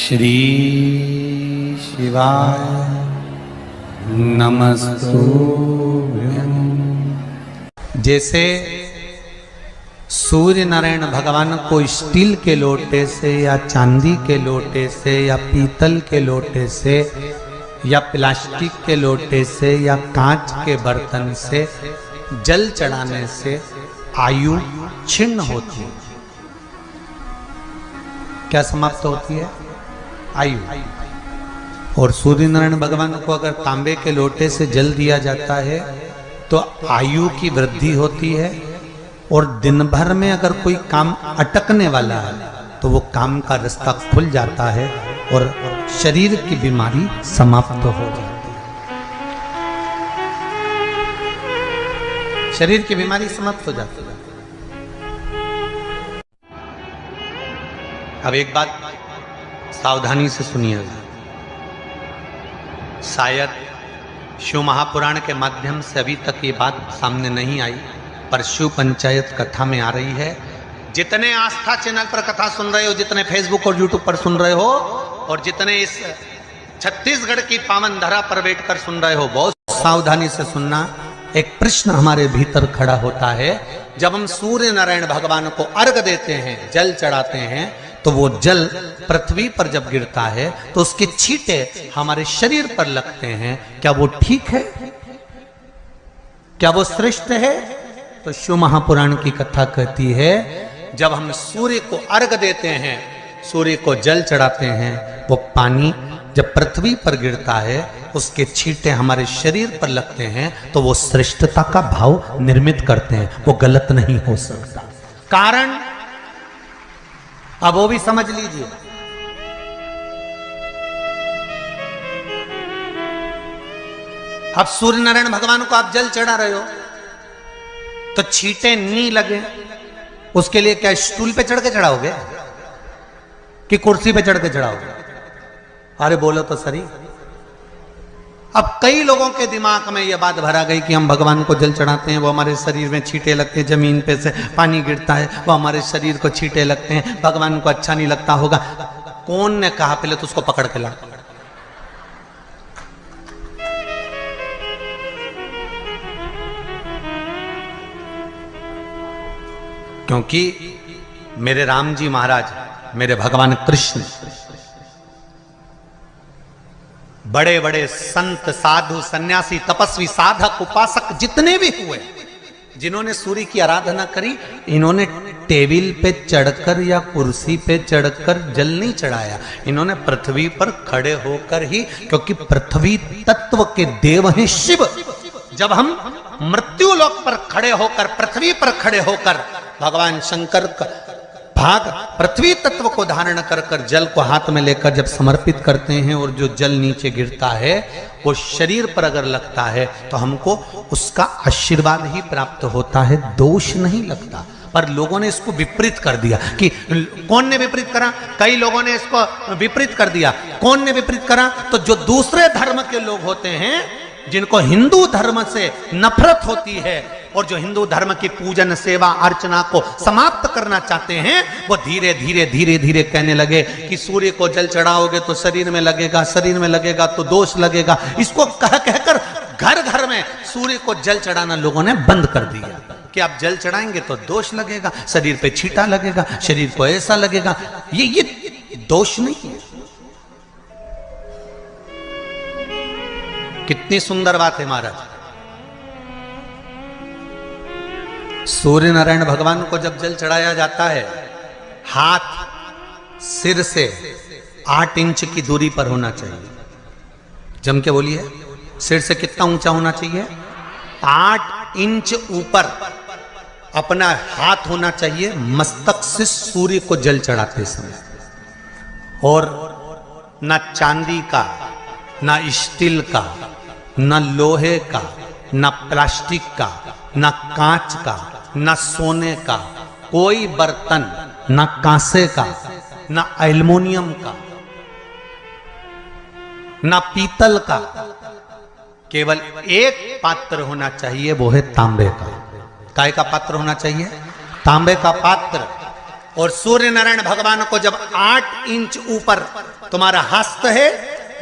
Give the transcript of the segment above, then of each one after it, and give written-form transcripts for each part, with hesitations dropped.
श्री शिवाय नमस्तुभ्यं। जैसे सूर्य नारायण भगवान को स्टील के लोटे से या चांदी के लोटे से या पीतल के लोटे से या प्लास्टिक के लोटे से या कांच के बर्तन से जल चढ़ाने से आयु छिन्न होती है। क्या समाप्त होती है? आयु। और सूर्य नारायण भगवान को अगर तांबे के लोटे से जल दिया जाता है तो आयु की वृद्धि होती है, और दिन भर में अगर कोई काम अटकने वाला है तो वो काम का रास्ता खुल जाता है और शरीर की बीमारी समाप्त हो जाती है। शरीर की बीमारी समाप्त हो जाती है। अब एक बात सावधानी से सुनिएगा। शायद शिव महापुराण के माध्यम से अभी तक ये बात सामने नहीं आई, पर शिव पंचायत कथा में आ रही है। जितने आस्था चैनल पर कथा सुन रहे हो, जितने फेसबुक और यूट्यूब पर सुन रहे हो, और जितने इस छत्तीसगढ़ की पावन धरा पर बैठकर सुन रहे हो, बहुत सावधानी से सुनना। एक प्रश्न हमारे भीतर खड़ा होता है। जब हम सूर्य नारायण भगवान को अर्घ देते हैं, जल चढ़ाते हैं, तो वो जल पृथ्वी पर जब गिरता है तो उसके छींटे हमारे शरीर पर लगते हैं। क्या वो ठीक है? क्या वो श्रेष्ठ है? तो शिव महापुराण की कथा कहती है, जब हम सूर्य को अर्घ देते हैं, सूर्य को जल चढ़ाते हैं, वो पानी जब पृथ्वी पर गिरता है, उसके छींटे हमारे शरीर पर लगते हैं, तो वो श्रेष्ठता का भाव निर्मित करते हैं। वो गलत नहीं हो सकता। कारण अब वो भी समझ लीजिए। अब सूर्य नारायण भगवान को आप जल चढ़ा रहे हो तो छींटे नहीं लगे, उसके लिए क्या स्टूल पे चढ़ के चढ़ाओगे कि कुर्सी पे चढ़ के चढ़ाओगे? अरे बोलो तो सही। अब कई लोगों के दिमाग में यह बात भरा गई कि हम भगवान को जल चढ़ाते हैं, वो हमारे शरीर में छींटे लगते हैं, जमीन पे से पानी गिरता है, वो हमारे शरीर को छींटे लगते हैं, भगवान को अच्छा नहीं लगता होगा। कौन ने कहा? पहले तो उसको पकड़ के ला। क्योंकि मेरे राम जी महाराज, मेरे भगवान कृष्ण, बड़े बड़े संत, साधु, सन्यासी, तपस्वी, साधक, उपासक जितने भी हुए, जिन्होंने सूर्य की आराधना करी, इन्होंने टेबल पे चढ़कर या कुर्सी पे चढ़कर जल नहीं चढ़ाया। इन्होंने पृथ्वी पर खड़े होकर ही, क्योंकि पृथ्वी तत्व के देव हैं शिव। जब हम मृत्यु लोक पर खड़े होकर, पृथ्वी पर खड़े होकर भगवान शंकर का भाग पृथ्वी तत्व को धारण कर कर जल को हाथ में लेकर जब समर्पित करते हैं, और जो जल नीचे गिरता है वो शरीर पर अगर लगता है तो हमको उसका आशीर्वाद ही प्राप्त होता है, दोष नहीं लगता। पर लोगों ने इसको विपरीत कर दिया। कि कौन ने विपरीत करा? कई लोगों ने इसको विपरीत कर दिया। कौन ने विपरीत करा? तो जो दूसरे धर्म के लोग होते हैं, जिनको हिंदू धर्म से नफरत होती है और जो हिंदू धर्म की पूजन, सेवा, अर्चना को समाप्त करना चाहते हैं, वो धीरे धीरे धीरे धीरे कहने लगे कि सूर्य को जल चढ़ाओगे तो शरीर में लगेगा, शरीर में लगेगा तो दोष लगेगा। इसको कह कहकर घर घर में सूर्य को जल चढ़ाना लोगों ने बंद कर दिया कि आप जल चढ़ाएंगे तो दोष लगेगा, शरीर पे छींटा लगेगा, शरीर को ऐसा लगेगा। ये दोष नहीं है। कितनी सुंदर बात है महाराज। सूर्य नारायण भगवान को जब जल चढ़ाया जाता है, हाथ सिर से 8 इंच की दूरी पर होना चाहिए। जम के बोलिए, सिर से कितना ऊंचा होना चाहिए? 8 इंच ऊपर अपना हाथ होना चाहिए मस्तक से सूर्य को जल चढ़ाते समय। और ना चांदी का, ना स्टील का, ना लोहे का, ना प्लास्टिक का, ना कांच का, ना सोने का कोई बर्तन, ना कांसे का, ना एल्युमिनियम का, ना पीतल का, केवल एक पात्र होना चाहिए, वो है तांबे का। काय का पात्र होना चाहिए? तांबे का पात्र। और सूर्य नारायण भगवान को जब 8 इंच ऊपर तुम्हारा हस्त है,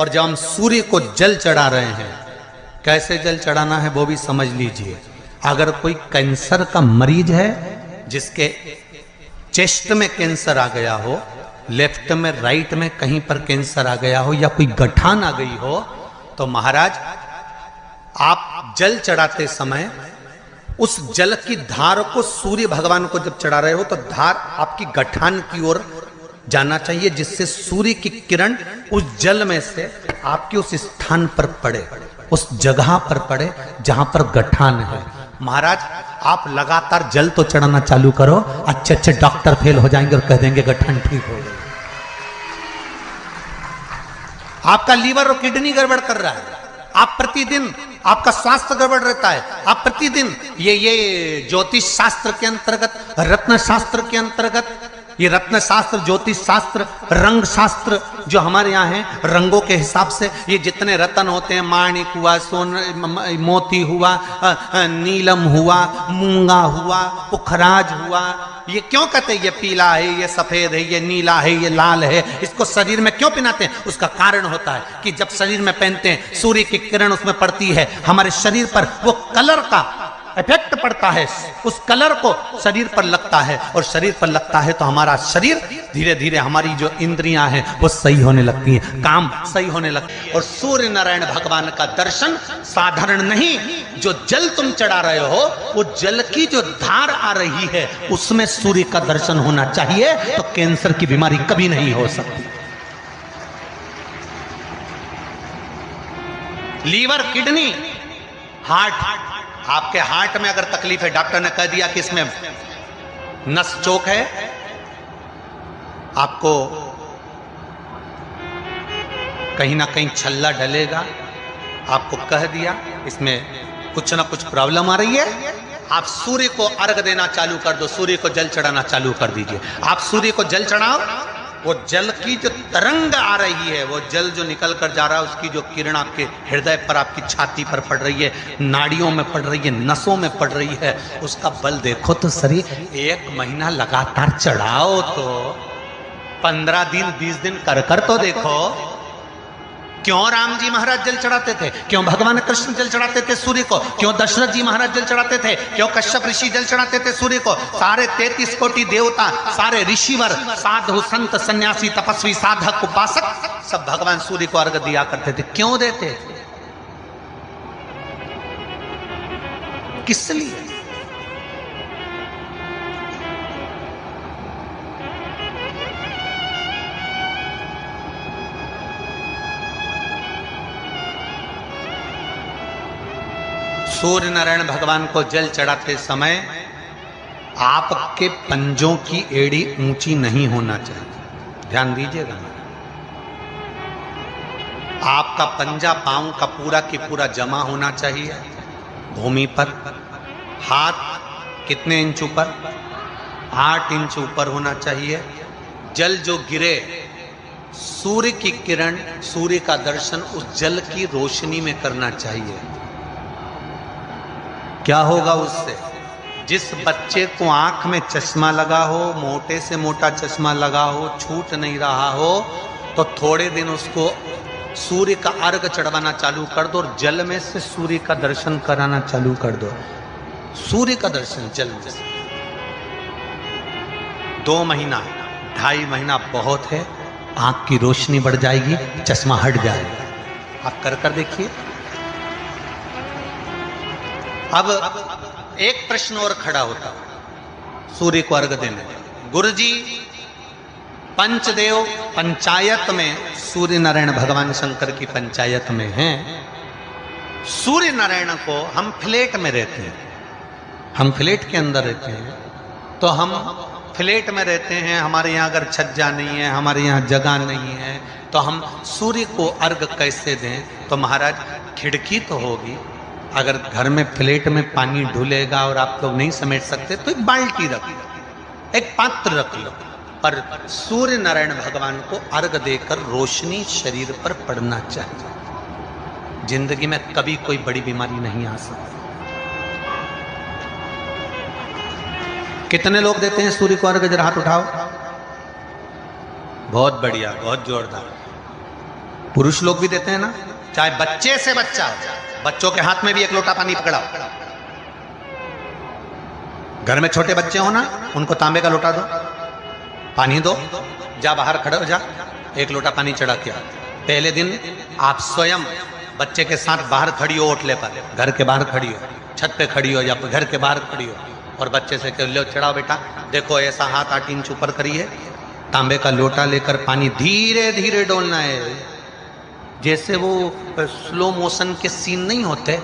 और जब हम सूर्य को जल चढ़ा रहे हैं, कैसे जल चढ़ाना है वो भी समझ लीजिए। अगर कोई कैंसर का मरीज है, जिसके चेस्ट में कैंसर आ गया हो, लेफ्ट में राइट में कहीं पर कैंसर आ गया हो, या कोई गठान आ गई हो, तो महाराज आप जल चढ़ाते समय उस जल की धार को सूर्य भगवान को जब चढ़ा रहे हो, तो धार आपकी गठान की ओर जाना चाहिए, जिससे सूर्य की किरण उस जल में से आपके उस स्थान पर पड़े, उस जगह पर पड़े जहां पर गठान है। महाराज आप लगातार जल तो चढ़ाना चालू करो, अच्छे अच्छे डॉक्टर फेल हो जाएंगे और कह देंगे गठान ठीक हो गई। आपका लीवर और किडनी गड़बड़ कर रहा है, आप प्रतिदिन आपका स्वास्थ्य गड़बड़ रहता है, आप प्रतिदिन ये ज्योतिष शास्त्र के अंतर्गत, रत्न शास्त्र के अंतर्गत, ये रत्न शास्त्र, ज्योतिष शास्त्र, रंग शास्त्र जो हमारे यहाँ है, रंगों के हिसाब से ये जितने रत्न होते हैं, माणिक हुआ, मोती हुआ, नीलम हुआ, मूंगा हुआ, पुखराज हुआ, ये क्यों कहते हैं ये पीला है, ये सफेद है, ये नीला है, ये लाल है, इसको शरीर में क्यों पहनाते हैं? उसका कारण होता है कि जब शरीर में पहनते हैं, सूर्य की किरण उसमें पड़ती है, हमारे शरीर पर वो कलर का इफेक्ट पड़ता है, उस कलर को शरीर पर लगता है, और शरीर पर लगता है तो हमारा शरीर धीरे धीरे, हमारी जो इंद्रियां हैं वो सही होने लगती हैं, काम सही होने लगती है। और सूर्य नारायण भगवान का दर्शन साधारण नहीं, जो जल तुम चढ़ा रहे हो, वो जल की जो धार आ रही है उसमें सूर्य का दर्शन होना चाहिए, तो कैंसर की बीमारी कभी नहीं हो सकती। लीवर, किडनी, हार्ट, आपके हार्ट में अगर तकलीफ है, डॉक्टर ने कह दिया कि इसमें नस चोक है, आपको कहीं ना कहीं छल्ला डलेगा, आपको कह दिया इसमें कुछ ना कुछ प्रॉब्लम आ रही है, आप सूर्य को अर्घ देना चालू कर दो, सूर्य को जल चढ़ाना चालू कर दीजिए। आप सूर्य को जल चढ़ाओ, वो जल की जो तरंग आ रही है, वो जल जो निकल कर जा रहा है, उसकी जो किरण आपके हृदय पर, आपकी छाती पर पड़ रही है, नाड़ियों में पड़ रही है, नसों में पड़ रही है, उसका बल देखो तो सही। 1 महीना लगातार चढ़ाओ, तो 15 दिन 20 दिन कर तो देखो। क्यों राम जी महाराज जल चढ़ाते थे? क्यों भगवान कृष्ण जल चढ़ाते थे सूर्य को? क्यों दशरथ जी महाराज जल चढ़ाते थे? क्यों कश्यप ऋषि जल चढ़ाते थे सूर्य को? सारे 33 कोटि देवता, सारे ऋषिवर, साधु संत सन्यासी तपस्वी साधक उपासक सब भगवान सूर्य को अर्घ दिया करते थे। क्यों देते थे? किस लिए? सूर्य नारायण भगवान को जल चढ़ाते समय आपके पंजों की एड़ी ऊंची नहीं होना चाहिए, ध्यान दीजिएगा। आपका पंजा पांव का पूरा की पूरा जमा होना चाहिए भूमि पर। हाथ कितने इंच ऊपर? 8 इंच ऊपर होना चाहिए। जल जो गिरे, सूर्य की किरण, सूर्य का दर्शन उस जल की रोशनी में करना चाहिए। क्या होगा उससे? जिस बच्चे को आंख में चश्मा लगा हो, मोटे से मोटा चश्मा लगा हो, छूट नहीं रहा हो, तो थोड़े दिन उसको सूर्य का अर्घ चढ़वाना चालू कर दो और जल में से सूर्य का दर्शन कराना चालू कर दो। सूर्य का दर्शन जल में से 2 महीना 2.5 महीना बहुत है, आंख की रोशनी बढ़ जाएगी, चश्मा हट जाएगा। आप कर देखिए। अब एक प्रश्न और खड़ा होता सूर्य को अर्घ देने। गुरुजी पंचदेव पंचायत में, सूर्य नारायण भगवान शंकर की पंचायत में हैं। सूर्य नारायण को हम फ्लैट में रहते हैं, हम फ्लैट के अंदर रहते हैं, तो हम फ्लैट में रहते हैं, हमारे यहाँ अगर छज्जा नहीं है, हमारे यहाँ जगह नहीं है, तो हम सूर्य को अर्घ कैसे दें? तो महाराज खिड़की तो होगी, अगर घर में फ्लैट में पानी ढुलेगा और आप लोग नहीं समेट सकते तो एक बाल्टी रख लो, एक पात्र रख लो, पर सूर्य नारायण भगवान को अर्घ देकर रोशनी शरीर पर पड़ना चाहिए। जिंदगी में कभी कोई बड़ी बीमारी नहीं आ सकती। कितने लोग देते हैं सूर्य को अर्घ? जरा हाथ उठाओ। बहुत बढ़िया, बहुत जोरदार। पुरुष लोग भी देते हैं ना, चाहे बच्चे से बच्चा, बच्चों के हाथ में भी एक लोटा पानी पकड़ाओ। घर में छोटे बच्चे हो ना, उनको तांबे का लोटा दो, पानी दो, जा बाहर खड़े हो जा, एक लोटा पानी चढ़ा के आ। पहले दिन आप स्वयं बच्चे के साथ बाहर खड़ी हो, ओटले पर, घर के बाहर खड़ी हो, छत पे खड़ी हो या घर के बाहर खड़ी हो, और बच्चे से कह लो चढ़ाओ बेटा, देखो ऐसा हाथ 8 इंच ऊपर करिए, तांबे का लोटा लेकर पानी धीरे धीरे डोलना है। जैसे वो स्लो मोशन के सीन नहीं होते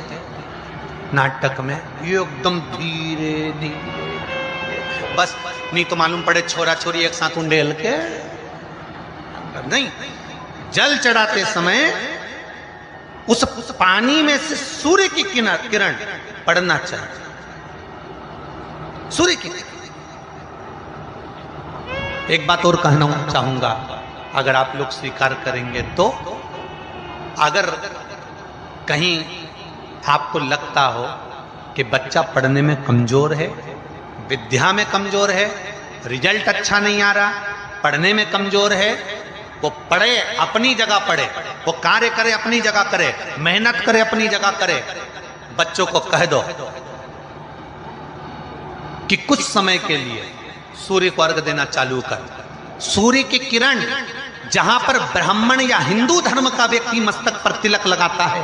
नाटक में, ये एकदम धीरे धीरे, बस नहीं तो मालूम पड़े छोरा छोरी एक साथ उंडेल के नहीं। जल चढ़ाते समय उस पानी में से सूर्य की किरण पड़ना चाहिए, सूर्य की। एक बात और कहना चाहूंगा, अगर आप लोग स्वीकार करेंगे तो, अगर कहीं आपको लगता हो कि बच्चा पढ़ने में कमजोर है, विद्या में कमजोर है, रिजल्ट अच्छा नहीं आ रहा, पढ़ने में कमजोर है, वो पढ़े अपनी जगह पढ़े, वो कार्य करे अपनी जगह करे, मेहनत करे अपनी जगह करे। बच्चों को कह दो कि कुछ समय के लिए सूर्य को अर्घ देना चालू कर। सूर्य की किरण जहां पर ब्राह्मण या हिंदू धर्म का व्यक्ति मस्तक पर तिलक लगाता है,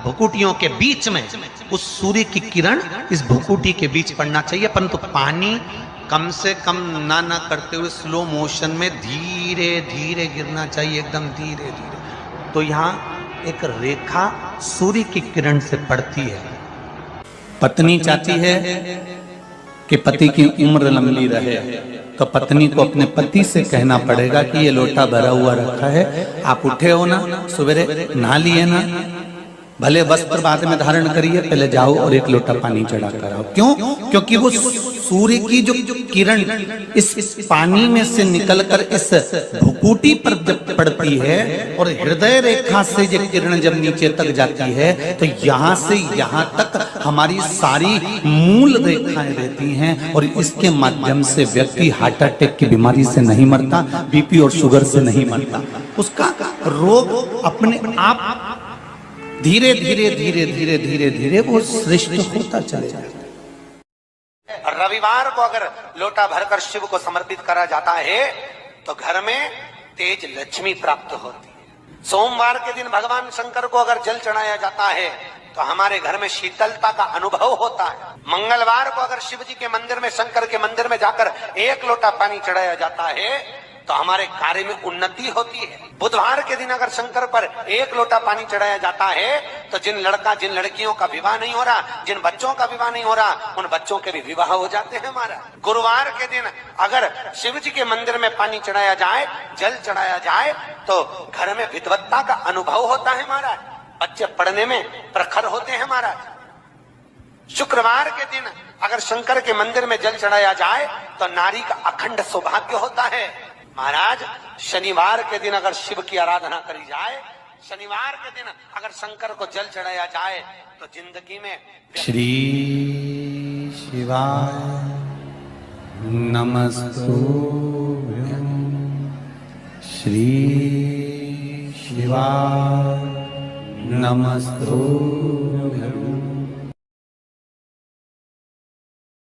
भुकुटियों के बीच में उस सूर्य की किरण इस भुकुटी के बीच पड़ना चाहिए, परंतु पानी कम से कम ना करते हुए स्लो मोशन में धीरे धीरे गिरना चाहिए, एकदम धीरे धीरे। तो यहाँ एक रेखा सूर्य की किरण से पड़ती है। पत्नी चाहती है कि पति की उम्र लंबी रहे, तो पत्नी को अपने पति से कहना पड़ेगा कि ये लोटा भरा हुआ रखा है, आप उठे हो ना, सवेरे नहा लिए ना, भले वस्त्र बाद में धारण करिए, पहले जाओ और एक लोटा पानी चढ़ा कर आओ। क्यों? क्योंकि वो सूर्य की जो किरण इस पानी में से निकलकर इस भुकुटी पर जब पड़ती है और हृदय रेखा से ये किरण जब नीचे तक जाती है, तो यहाँ से यहाँ तक हमारी सारी मूल रेखाएं रहती हैं, और इसके माध्यम से व्यक्ति हार्ट अटैक की बीमारी से नहीं मरता, बीपी और शुगर से नहीं मरता, उसका रोग अपने आप धीरे धीरे धीरे धीरे धीरे धीरे वो श्रेष्ठ होता चलेगा। रविवार को अगर लोटा भरकर शिव को समर्पित करा जाता है तो घर में तेज लक्ष्मी प्राप्त होती है। सोमवार के दिन भगवान शंकर को अगर जल चढ़ाया जाता है तो हमारे घर में शीतलता का अनुभव होता है। मंगलवार को अगर शिव जी के मंदिर में, शंकर के मंदिर में जाकर एक लोटा पानी चढ़ाया जाता है तो हमारे कार्य में उन्नति होती है। बुधवार के दिन अगर शंकर पर एक लोटा पानी चढ़ाया जाता है तो जिन लड़कियों का विवाह नहीं हो रहा, जिन बच्चों का विवाह नहीं हो रहा, उन बच्चों के भी विवाह हो जाते हैं हमारा। गुरुवार के दिन अगर शिव जी के मंदिर में पानी चढ़ाया जाए, जल चढ़ाया जाए, तो घर में विद्वत्ता का अनुभव होता है हमारा, बच्चे पढ़ने में प्रखर होते हैं हमारा। शुक्रवार के दिन अगर शंकर के मंदिर में जल चढ़ाया जाए तो नारी का अखंड सौभाग्य होता है महाराज। शनिवार के दिन अगर शिव की आराधना करी जाए, शनिवार के दिन अगर शंकर को जल चढ़ाया जाए तो जिंदगी में श्री शिवाय नमस्तुभ्यं, श्री शिवाय नमस्तुभ्यं।